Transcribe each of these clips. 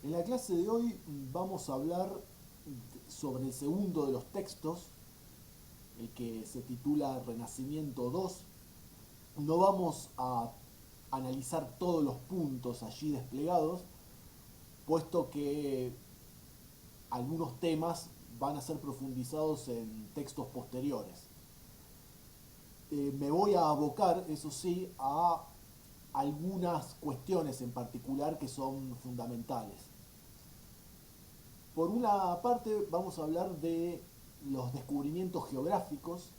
En la clase de hoy vamos a hablar sobre el segundo de los textos, el que se titula Renacimiento 2. No vamos a analizar todos los puntos allí desplegados, puesto que algunos temas van a ser profundizados en textos posteriores. Me voy a abocar, eso sí, a algunas cuestiones en particular que son fundamentales. Por una parte vamos a hablar de los descubrimientos geográficos,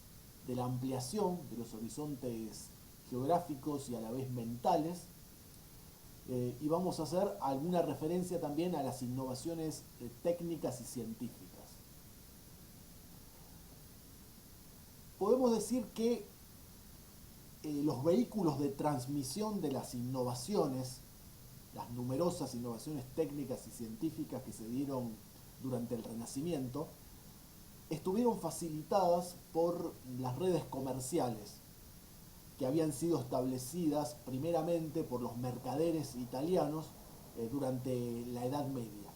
de la ampliación de los horizontes geográficos y a la vez mentales, y vamos a hacer alguna referencia también a las innovaciones técnicas y científicas. Podemos decir que los vehículos de transmisión de las innovaciones, las numerosas innovaciones técnicas y científicas que se dieron durante el Renacimiento, estuvieron facilitadas por las redes comerciales que habían sido establecidas primeramente por los mercaderes italianos durante la Edad Media.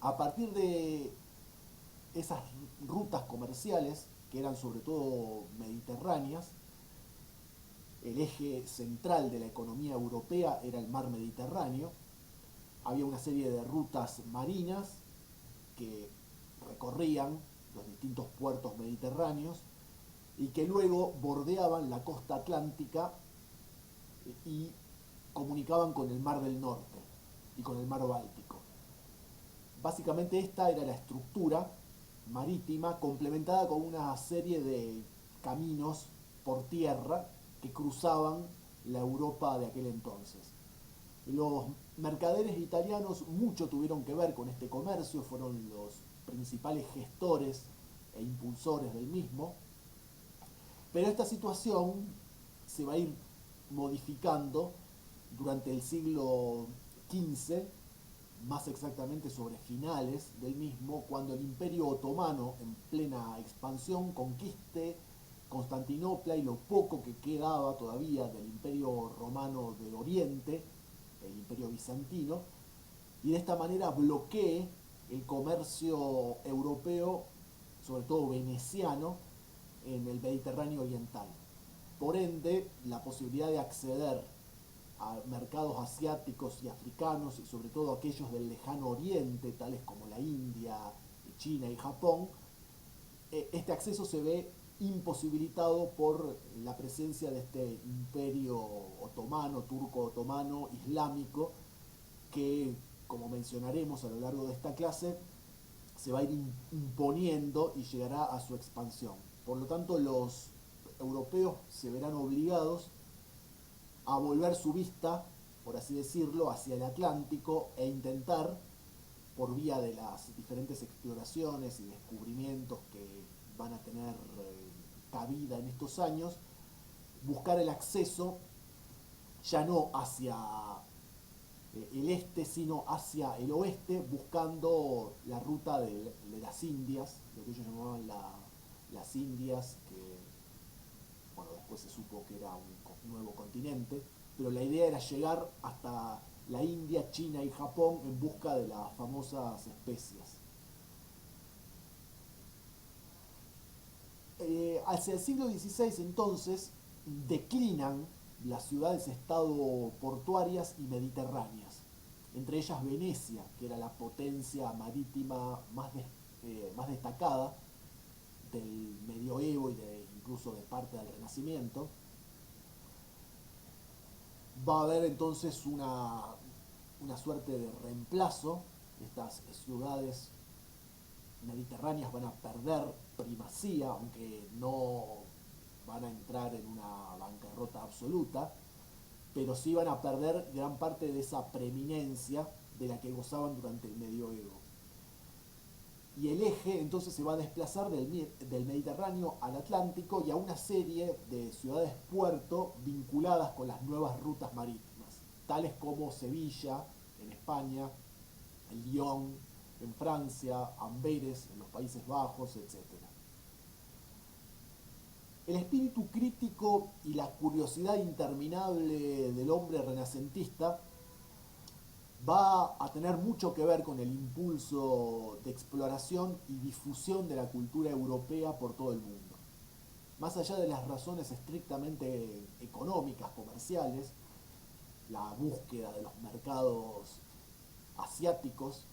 A partir de esas rutas comerciales, que eran sobre todo mediterráneas, el eje central de la economía europea era el mar Mediterráneo, había una serie de rutas marinas que recorrían los distintos puertos mediterráneos y que luego bordeaban la costa atlántica y comunicaban con el Mar del Norte y con el Mar Báltico. Básicamente esta era la estructura marítima complementada con una serie de caminos por tierra que cruzaban la Europa de aquel entonces. Los mercaderes italianos mucho tuvieron que ver con este comercio, fueron los principales gestores e impulsores del mismo, pero esta situación se va a ir modificando durante el siglo XV, más exactamente sobre finales del mismo, cuando el Imperio Otomano, en plena expansión, conquiste Constantinopla y lo poco que quedaba todavía del Imperio Romano de Oriente, el Imperio Bizantino, y de esta manera bloquee el comercio europeo, sobre todo veneciano, en el Mediterráneo Oriental. Por ende, la posibilidad de acceder a mercados asiáticos y africanos, y sobre todo aquellos del lejano oriente, tales como la India, China y Japón, este acceso se ve imposibilitado por la presencia de este imperio otomano, turco-otomano, islámico, que, como mencionaremos a lo largo de esta clase, se va a ir imponiendo y llegará a su expansión. Por lo tanto, los europeos se verán obligados a volver su vista, por así decirlo, hacia el Atlántico e intentar, por vía de las diferentes exploraciones y descubrimientos que van a tener cabida en estos años, buscar el acceso ya no hacia el este, sino hacia el oeste, buscando la ruta de las Indias, lo que ellos llamaban las Indias, que bueno, después se supo que era un nuevo continente, pero la idea era llegar hasta la India, China y Japón en busca de las famosas especias. Hacia el siglo XVI entonces declinan las ciudades-estado portuarias y mediterráneas, entre ellas Venecia, que era la potencia marítima más destacada del medioevo y incluso de parte del Renacimiento. Va a haber entonces una suerte de reemplazo. Estas ciudades mediterráneas van a perder primacía, aunque no van a entrar en una bancarrota absoluta, pero sí van a perder gran parte de esa preeminencia de la que gozaban durante el medioevo. Y el eje entonces se va a desplazar del Mediterráneo al Atlántico y a una serie de ciudades puerto vinculadas con las nuevas rutas marítimas, tales como Sevilla en España, Lyon en Francia, Amberes en los Países Bajos, etc. El espíritu crítico y la curiosidad interminable del hombre renacentista va a tener mucho que ver con el impulso de exploración y difusión de la cultura europea por todo el mundo. Más allá de las razones estrictamente económicas, comerciales, la búsqueda de los mercados asiáticos,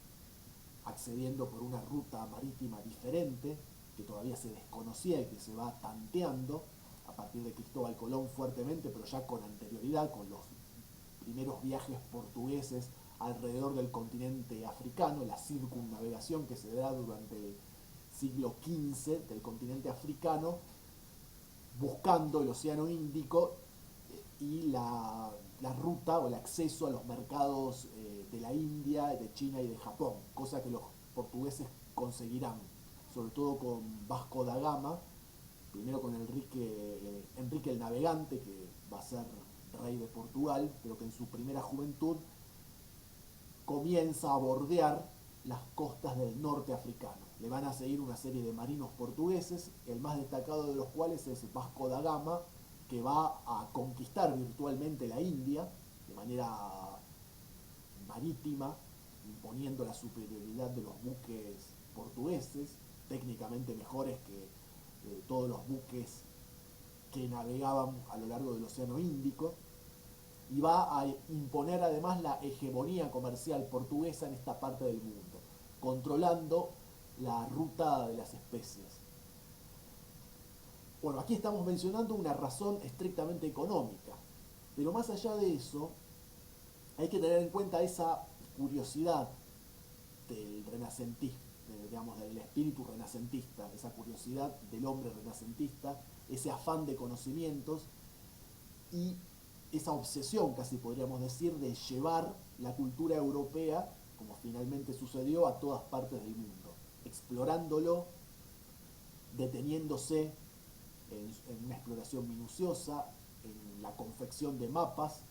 accediendo por una ruta marítima diferente, que todavía se desconocía y que se va tanteando a partir de Cristóbal Colón fuertemente, pero ya con anterioridad, con los primeros viajes portugueses alrededor del continente africano, la circunnavegación que se da durante el siglo XV del continente africano, buscando el Océano Índico y la ruta o el acceso a los mercados de la India, de China y de Japón, cosa que los portugueses conseguirán, sobre todo con Vasco da Gama, primero con Enrique el Navegante, que va a ser rey de Portugal, pero que en su primera juventud comienza a bordear las costas del norte africano. Le van a seguir una serie de marinos portugueses, el más destacado de los cuales es Vasco da Gama, que va a conquistar virtualmente la India de manera marítima, imponiendo la superioridad de los buques portugueses, técnicamente mejores que todos los buques que navegaban a lo largo del Océano Índico, y va a imponer además la hegemonía comercial portuguesa en esta parte del mundo, controlando la ruta de las especies. Bueno, aquí estamos mencionando una razón estrictamente económica, pero más allá de eso, hay que tener en cuenta esa curiosidad del renacentismo, digamos, del espíritu renacentista, esa curiosidad del hombre renacentista, ese afán de conocimientos y esa obsesión, casi podríamos decir, de llevar la cultura europea, como finalmente sucedió, a todas partes del mundo, explorándolo, deteniéndose en una exploración minuciosa, en la confección de mapas,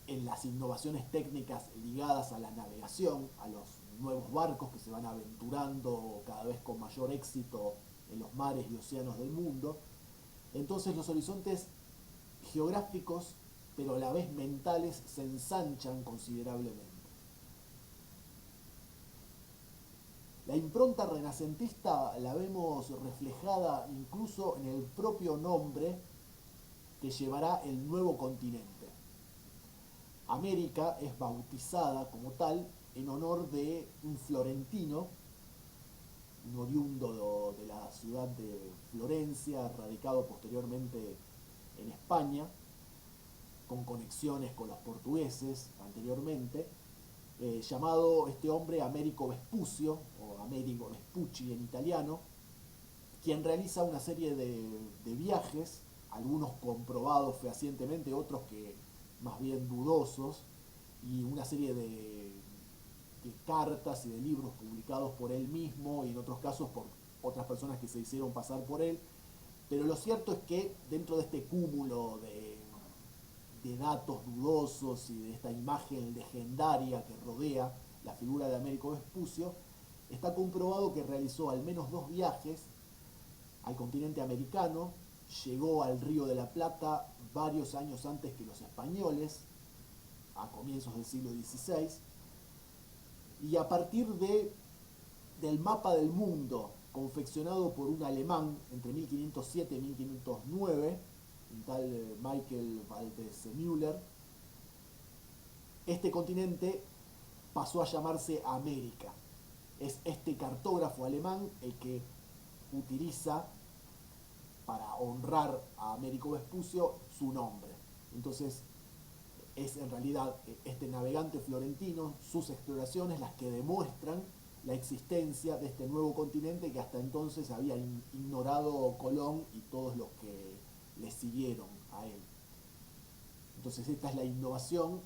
en las innovaciones técnicas ligadas a la navegación, a los nuevos barcos que se van aventurando cada vez con mayor éxito en los mares y océanos del mundo. Entonces los horizontes geográficos, pero a la vez mentales, se ensanchan considerablemente. La impronta renacentista la vemos reflejada incluso en el propio nombre que llevará el nuevo continente. América es bautizada como tal en honor de un florentino, un oriundo de la ciudad de Florencia, radicado posteriormente en España, con conexiones con los portugueses anteriormente, llamado este hombre Américo Vespucio, o Amerigo Vespucci en italiano, quien realiza una serie de viajes, algunos comprobados fehacientemente, otros que más bien dudosos, y una serie de cartas y de libros publicados por él mismo y en otros casos por otras personas que se hicieron pasar por él. Pero lo cierto es que dentro de este cúmulo de datos dudosos y de esta imagen legendaria que rodea la figura de Américo Vespucio, está comprobado que realizó al menos 2 viajes al continente americano, llegó al Río de la Plata varios años antes que los españoles, a comienzos del siglo XVI, y a partir del mapa del mundo confeccionado por un alemán entre 1507 y 1509, un tal Michael Waldseemüller, este continente pasó a llamarse América. Es este cartógrafo alemán el que utiliza para honrar a Américo Vespucio su nombre. Entonces es en realidad este navegante florentino, sus exploraciones, las que demuestran la existencia de este nuevo continente que hasta entonces había ignorado Colón y todos los que le siguieron a él. Entonces esta es la innovación,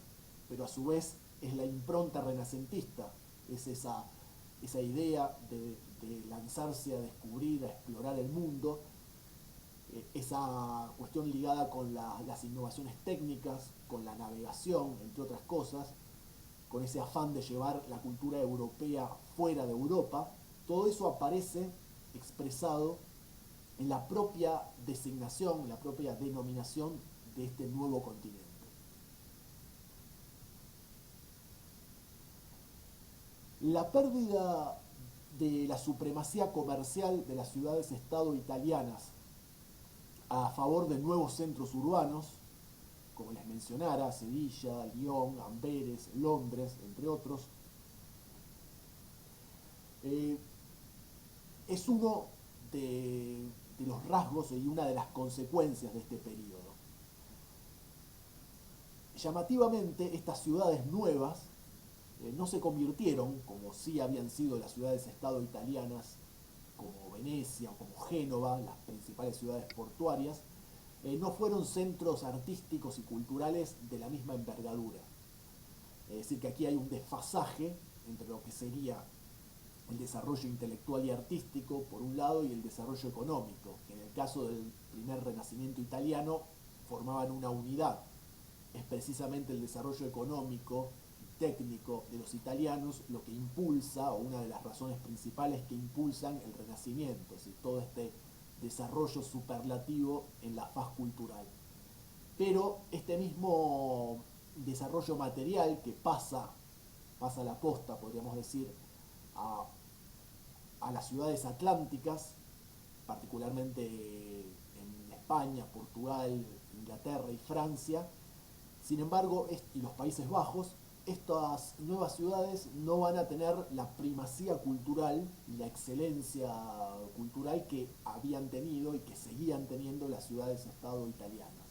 pero a su vez es la impronta renacentista, es esa idea de lanzarse a descubrir, a explorar el mundo, esa cuestión ligada con las innovaciones técnicas, con la navegación, entre otras cosas, con ese afán de llevar la cultura europea fuera de Europa. Todo eso aparece expresado en la propia designación, en la propia denominación de este nuevo continente. La pérdida de la supremacía comercial de las ciudades-estado italianas a favor de nuevos centros urbanos, como les mencionara, Sevilla, Lyon, Amberes, Londres, entre otros, es uno de los rasgos y una de las consecuencias de este periodo. Llamativamente, estas ciudades nuevas no se convirtieron, como sí habían sido las ciudades-estado italianas, como Venecia o como Génova, las principales ciudades portuarias, no fueron centros artísticos y culturales de la misma envergadura. Es decir, que aquí hay un desfasaje entre lo que sería el desarrollo intelectual y artístico, por un lado, y el desarrollo económico, que en el caso del primer renacimiento italiano formaban una unidad. Es precisamente el desarrollo económico y técnico de los italianos lo que impulsa, o una de las razones principales que impulsan el Renacimiento, es decir, todo este desarrollo superlativo en la faz cultural. Pero este mismo desarrollo material que pasa la posta, podríamos decir, a las ciudades atlánticas, particularmente en España, Portugal, Inglaterra y Francia. Sin embargo, y los Países Bajos, estas nuevas ciudades no van a tener la primacía cultural y la excelencia cultural que habían tenido y que seguían teniendo las ciudades-estado italianas.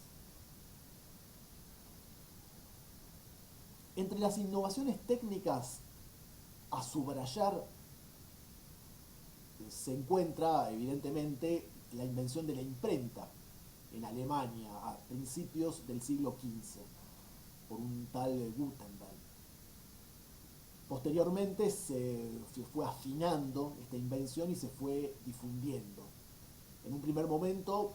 Entre las innovaciones técnicas a subrayar se encuentra evidentemente la invención de la imprenta en Alemania a principios del siglo XV por un tal Gutenberg. Posteriormente se fue afinando esta invención y se fue difundiendo. En un primer momento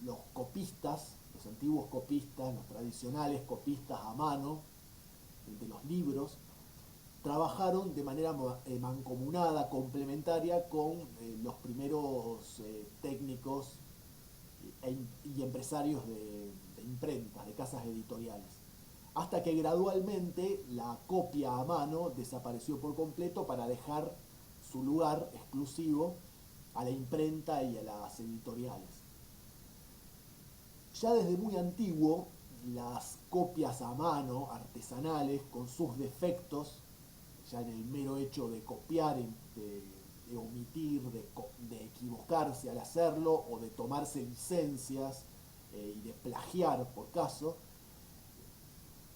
los copistas, los antiguos copistas, los tradicionales copistas a mano de los libros, trabajaron de manera mancomunada, complementaria con los primeros técnicos y empresarios de imprentas, de casas editoriales. Hasta que gradualmente la copia a mano desapareció por completo para dejar su lugar exclusivo a la imprenta y a las editoriales. Ya desde muy antiguo, las copias a mano, artesanales, con sus defectos, ya en el mero hecho de copiar, de omitir, de equivocarse al hacerlo, o de tomarse licencias y de plagiar por caso,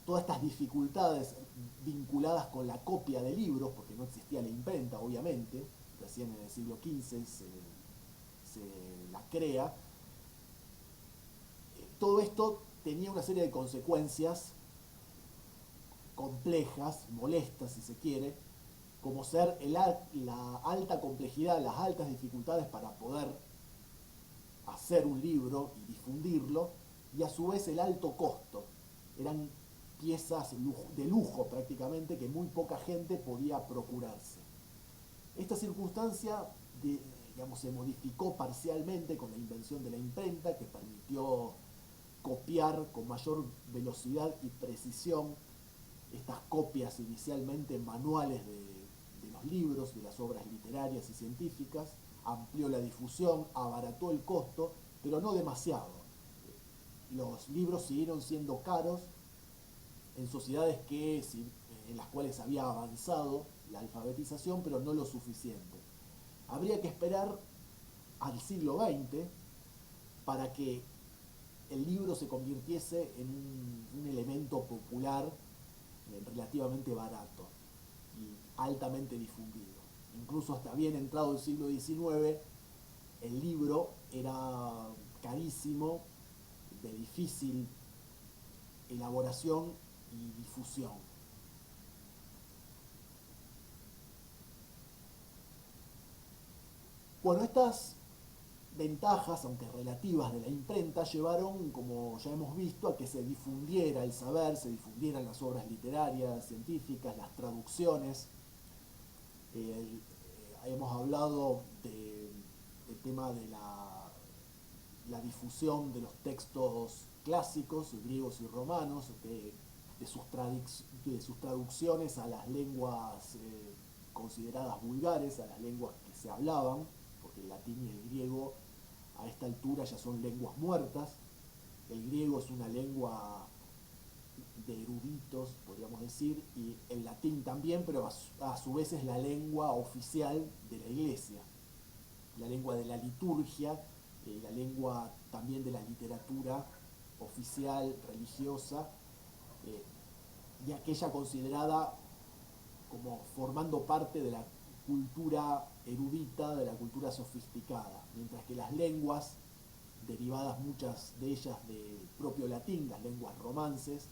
todas estas dificultades vinculadas con la copia de libros, porque no existía la imprenta, obviamente, recién en el siglo XV se la crea, todo esto tenía una serie de consecuencias complejas, molestas si se quiere, como ser la alta complejidad, las altas dificultades para poder hacer un libro y difundirlo, y a su vez el alto costo. Eran piezas de lujo prácticamente que muy poca gente podía procurarse. Esta circunstancia se modificó parcialmente con la invención de la imprenta, que permitió copiar con mayor velocidad y precisión estas copias inicialmente manuales de los libros, de las obras literarias y científicas, amplió la difusión, abarató el costo, pero no demasiado. Los libros siguieron siendo caros en sociedades en las cuales había avanzado la alfabetización, pero no lo suficiente. Habría que esperar al siglo XX para que el libro se convirtiese en un elemento popular relativamente barato y altamente difundido. Incluso hasta bien entrado el siglo XIX, el libro era carísimo, de difícil elaboración y difusión. Bueno, estas ventajas, aunque relativas, de la imprenta llevaron, como ya hemos visto, a que se difundiera el saber, se difundieran las obras literarias, científicas, las traducciones. Hemos hablado del tema de la difusión de los textos clásicos, griegos y romanos, de sus traducciones a las lenguas consideradas vulgares a las lenguas que se hablaban, porque el latín y el griego a esta altura ya son lenguas muertas. El griego es una lengua de eruditos, podríamos decir, y el latín también, pero a su vez es la lengua oficial de la iglesia, la lengua de la liturgia, la lengua también de la literatura oficial, religiosa, eh, y aquella considerada como formando parte de la cultura erudita, de la cultura sofisticada, mientras que las lenguas, derivadas muchas de ellas del propio latín, las lenguas romances,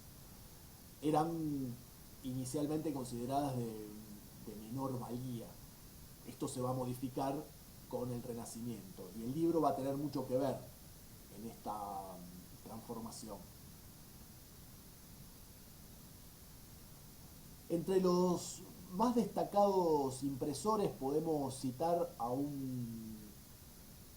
eran inicialmente consideradas de menor valía. Esto se va a modificar con el Renacimiento y el libro va a tener mucho que ver en esta transformación. Entre los más destacados impresores podemos citar a un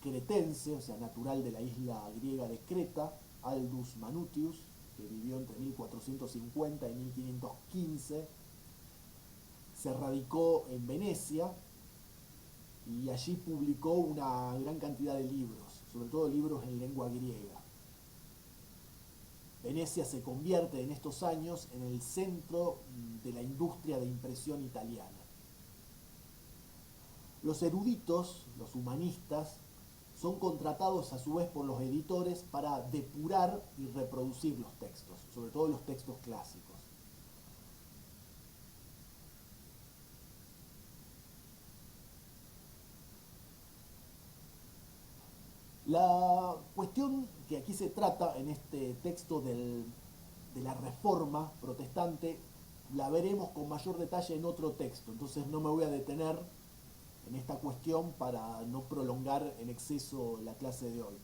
cretense, o sea, natural de la isla griega de Creta, Aldus Manutius, que vivió entre 1450 y 1515, se radicó en Venecia y allí publicó una gran cantidad de libros, sobre todo libros en lengua griega. Venecia se convierte en estos años en el centro de la industria de impresión italiana. Los eruditos, los humanistas, son contratados a su vez por los editores para depurar y reproducir los textos, sobre todo los textos clásicos. La cuestión que aquí se trata en este texto de la Reforma protestante la veremos con mayor detalle en otro texto, entonces no me voy a detener en esta cuestión para no prolongar en exceso la clase de hoy.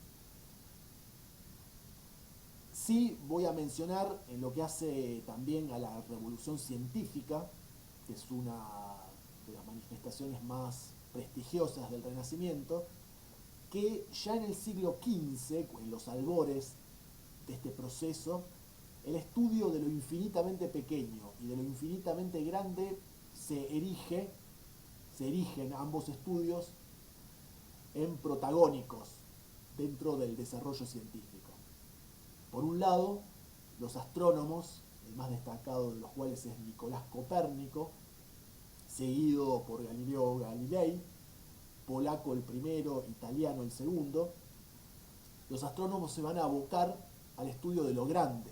Sí voy a mencionar en lo que hace también a la revolución científica, que es una de las manifestaciones más prestigiosas del Renacimiento, que ya en el siglo XV, en los albores de este proceso, el estudio de lo infinitamente pequeño y de lo infinitamente grande se erigen ambos estudios en protagónicos dentro del desarrollo científico. Por un lado, los astrónomos, el más destacado de los cuales es Nicolás Copérnico, seguido por Galileo Galilei, polaco el primero, italiano el segundo. Los astrónomos se van a abocar al estudio de lo grande,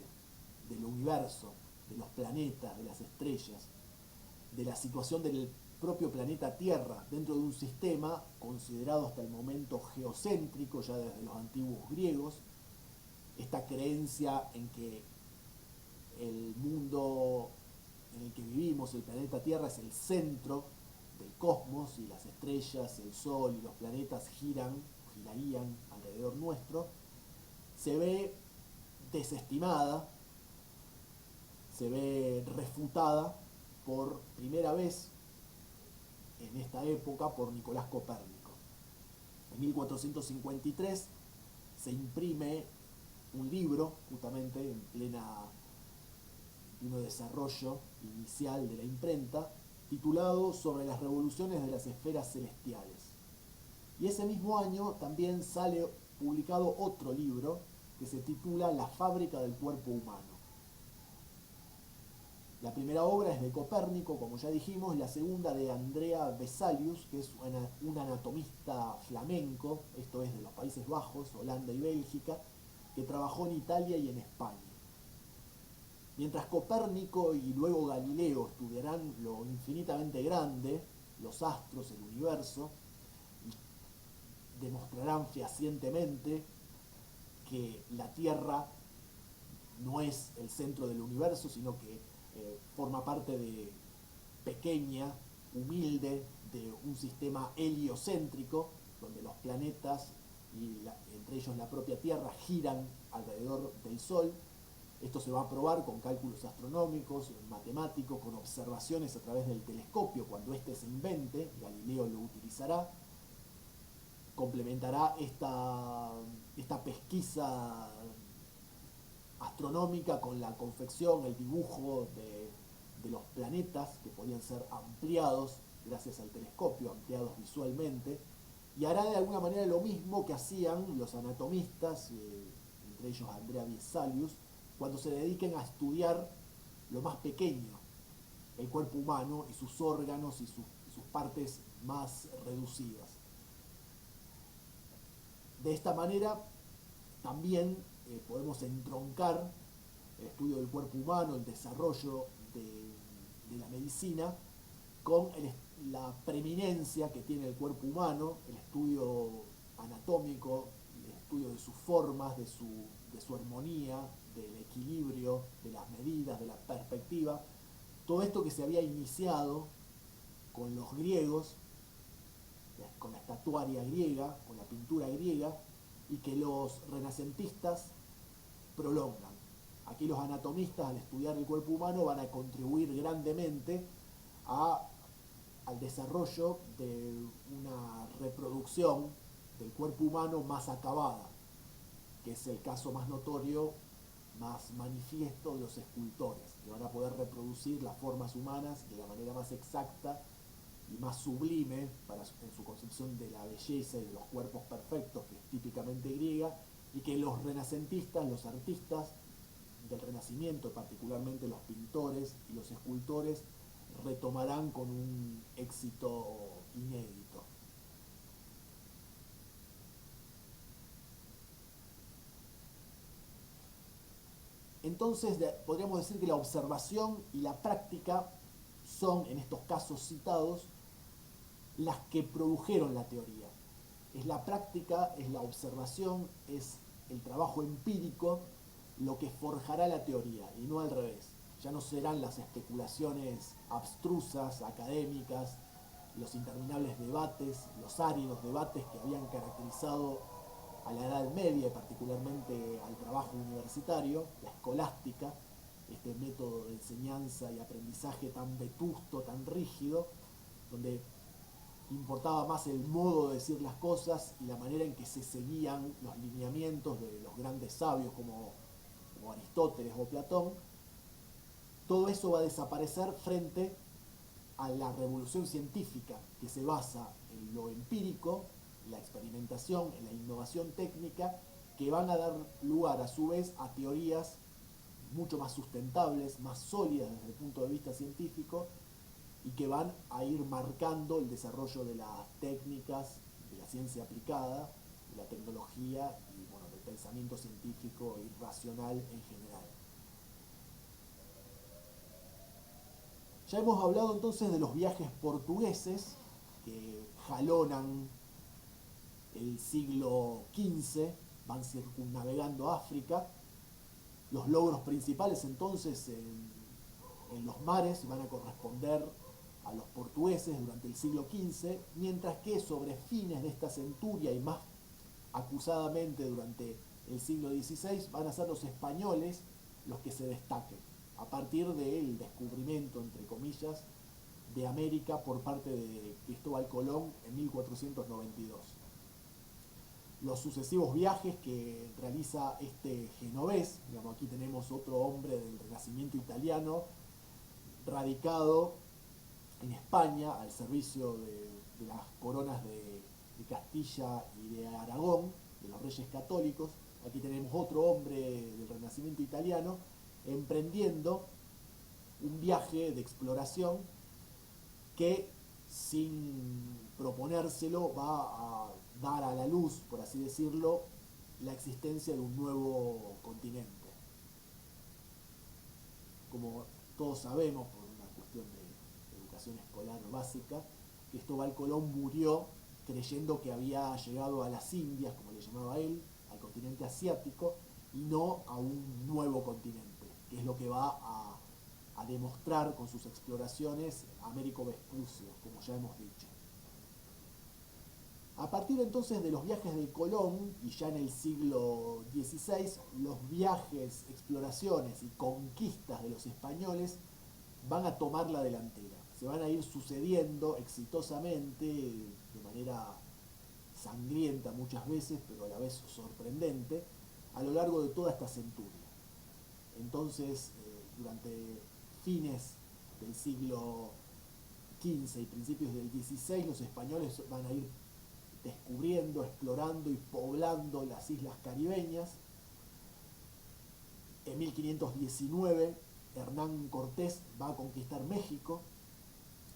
del universo, de los planetas, de las estrellas, de la situación del propio planeta Tierra dentro de un sistema considerado hasta el momento geocéntrico ya desde los antiguos griegos. Esta creencia en que el mundo en el que vivimos, el planeta Tierra, es el centro del cosmos y las estrellas, el Sol y los planetas girarían alrededor nuestro, se ve desestimada, se ve refutada por primera vez en esta época por Nicolás Copérnico. En 1453 se imprime un libro, justamente en pleno desarrollo inicial de la imprenta, titulado Sobre las revoluciones de las esferas celestiales. Y ese mismo año también sale publicado otro libro que se titula La fábrica del cuerpo humano. La primera obra es de Copérnico, como ya dijimos, la segunda de Andrea Vesalius, que es un anatomista flamenco, esto es de los Países Bajos, Holanda y Bélgica, que trabajó en Italia y en España. Mientras Copérnico y luego Galileo estudiarán lo infinitamente grande, los astros, el universo, y demostrarán fehacientemente que la Tierra no es el centro del universo, sino que forma parte de pequeña, humilde, de un sistema heliocéntrico, donde los planetas, y entre ellos la propia Tierra, giran alrededor del Sol. Esto se va a probar con cálculos astronómicos, matemáticos, con observaciones a través del telescopio. Cuando éste se invente, Galileo lo utilizará, complementará esta pesquisa astronómica con la confección, el dibujo de los planetas que podían ser ampliados gracias al telescopio, ampliados visualmente, y hará de alguna manera lo mismo que hacían los anatomistas, entre ellos Andrea Vesalius, cuando se dediquen a estudiar lo más pequeño, el cuerpo humano y sus órganos y sus partes más reducidas. De esta manera también podemos entroncar el estudio del cuerpo humano, el desarrollo de la medicina, con la preeminencia que tiene el cuerpo humano, el estudio anatómico, el estudio de sus formas, de su armonía, del equilibrio, de las medidas, de la perspectiva. Todo esto que se había iniciado con los griegos, con la estatuaria griega, con la pintura griega, y que los renacentistas prolongan. Aquí los anatomistas, al estudiar el cuerpo humano, van a contribuir grandemente al desarrollo de una reproducción del cuerpo humano más acabada, que es el caso más notorio, más manifiesto de los escultores, que van a poder reproducir las formas humanas de la manera más exacta y más sublime en su concepción de la belleza y de los cuerpos perfectos, que es típicamente griega, y que los renacentistas, los artistas del Renacimiento, particularmente los pintores y los escultores, retomarán con un éxito inédito. Entonces podríamos decir que la observación y la práctica son, en estos casos citados, las que produjeron la teoría. Es la práctica, es la observación, es el trabajo empírico lo que forjará la teoría, y no al revés. Ya no serán las especulaciones abstrusas, académicas, los interminables debates, los áridos debates que habían caracterizado a la Edad Media y particularmente al trabajo universitario, la escolástica, este método de enseñanza y aprendizaje tan vetusto, tan rígido, donde importaba más el modo de decir las cosas y la manera en que se seguían los lineamientos de los grandes sabios como Aristóteles o Platón. Todo eso va a desaparecer frente a la revolución científica, que se basa en lo empírico, la experimentación, en la innovación técnica, que van a dar lugar a su vez a teorías mucho más sustentables, más sólidas desde el punto de vista científico, y que van a ir marcando el desarrollo de las técnicas, de la ciencia aplicada, de la tecnología y bueno, del pensamiento científico y racional en general. Ya hemos hablado entonces de los viajes portugueses que jalonan el siglo XV, van circunnavegando África. Los logros principales entonces en los mares van a corresponder a los portugueses durante el siglo XV, mientras que sobre fines de esta centuria y más acusadamente durante el siglo XVI van a ser los españoles los que se destaquen, a partir del descubrimiento, entre comillas, de América por parte de Cristóbal Colón en 1492. Los sucesivos viajes que realiza este genovés, digamos, aquí tenemos otro hombre del Renacimiento italiano, radicado en España al servicio de las coronas de Castilla y de Aragón, de los reyes católicos. Aquí tenemos otro hombre del Renacimiento italiano emprendiendo un viaje de exploración que, sin proponérselo, va a dar a la luz, por así decirlo, la existencia de un nuevo continente. Como todos sabemos, por una cuestión de educación escolar básica, Cristóbal Colón murió creyendo que había llegado a las Indias, como le llamaba él, al continente asiático, y no a un nuevo continente, que es lo que va a demostrar con sus exploraciones Américo Vespucio, como ya hemos dicho. A partir entonces de los viajes de Colón, y ya en el siglo XVI, los viajes, exploraciones y conquistas de los españoles van a tomar la delantera. Se van a ir sucediendo exitosamente, de manera sangrienta muchas veces, pero a la vez sorprendente, a lo largo de toda esta centuria. Entonces, durante fines del siglo XV y principios del XVI, los españoles van a ir descubriendo, explorando y poblando las islas caribeñas. En 1519, Hernán Cortés va a conquistar México.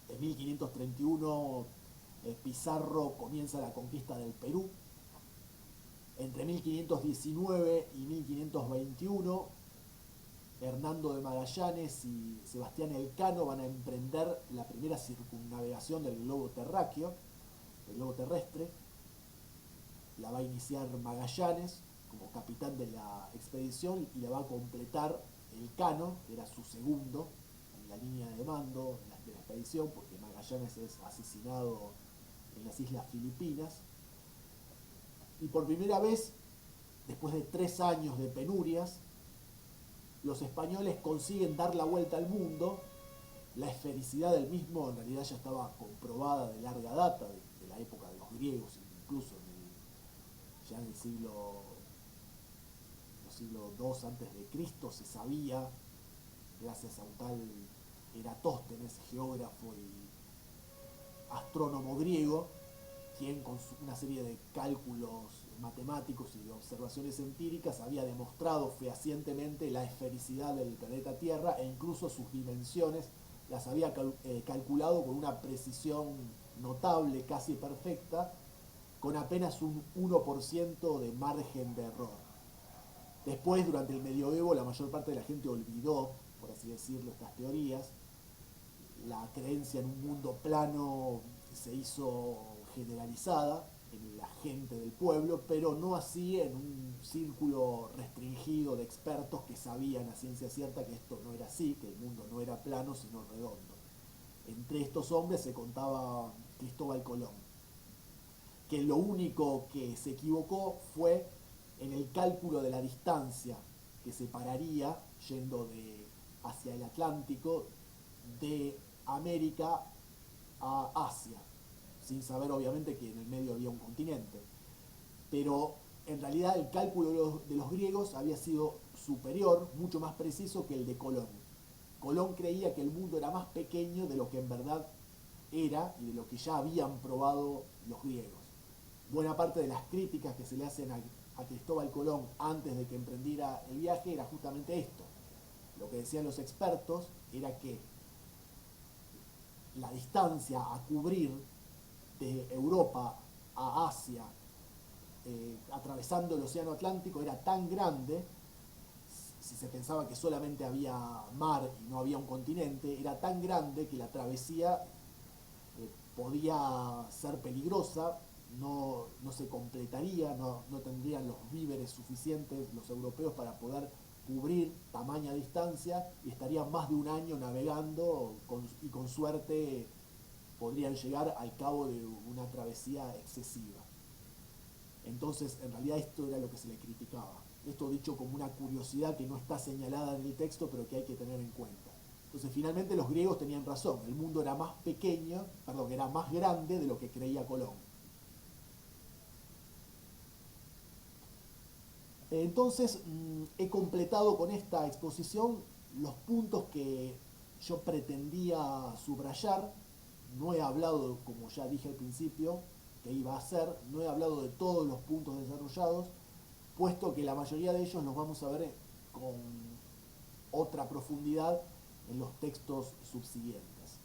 En 1531, Pizarro comienza la conquista del Perú. Entre 1519 y 1521, Hernando de Magallanes y Sebastián Elcano van a emprender la primera circunnavegación del globo terráqueo, del globo terrestre. La va a iniciar Magallanes como capitán de la expedición y la va a completar Elcano, que era su segundo en la línea de mando de la expedición, porque Magallanes es asesinado en las Islas Filipinas. Y por primera vez, después de 3 años de penurias, los españoles consiguen dar la vuelta al mundo. La esfericidad del mismo en realidad ya estaba comprobada de larga data, de la época de los griegos, incluso ya en el siglo II antes de Cristo se sabía, gracias a un tal Eratóstenes, geógrafo y astrónomo griego, quien con una serie de cálculos matemáticos y de observaciones empíricas había demostrado fehacientemente la esfericidad del planeta Tierra e incluso sus dimensiones las había calculado con una precisión notable, casi perfecta, con apenas un 1% de margen de error. Después, durante el medioevo, la mayor parte de la gente olvidó, por así decirlo, estas teorías. La creencia en un mundo plano se hizo generalizada en la gente del pueblo, pero no así en un círculo restringido de expertos que sabían a ciencia cierta que esto no era así, que el mundo no era plano sino redondo. Entre estos hombres se contaba Cristóbal Colón, que lo único que se equivocó fue en el cálculo de la distancia que separaría, yendo hacia el Atlántico, de América a Asia, sin saber obviamente que en el medio había un continente. Pero en realidad el cálculo de los griegos había sido superior, mucho más preciso que el de Colón. Colón creía que el mundo era más pequeño de lo que en verdad era y de lo que ya habían probado los griegos. Buena parte de las críticas que se le hacen a Cristóbal Colón antes de que emprendiera el viaje era justamente esto. Lo que decían los expertos era que la distancia a cubrir de Europa a Asia, atravesando el océano Atlántico, era tan grande, si se pensaba que solamente había mar y no había un continente, era tan grande que la travesía podía ser peligrosa, no se completaría, no tendrían los víveres suficientes los europeos para poder cubrir tamaña distancia y estarían más de un año navegando y con suerte podrían llegar al cabo de una travesía excesiva. Entonces, en realidad esto era lo que se le criticaba. Esto dicho como una curiosidad que no está señalada en el texto, pero que hay que tener en cuenta. Entonces, finalmente los griegos tenían razón. El mundo era más pequeño, era más grande de lo que creía Colón. Entonces, he completado con esta exposición los puntos que yo pretendía subrayar. No he hablado, como ya dije al principio, que iba a hacer, no he hablado de todos los puntos desarrollados, puesto que la mayoría de ellos los vamos a ver con otra profundidad en los textos subsiguientes.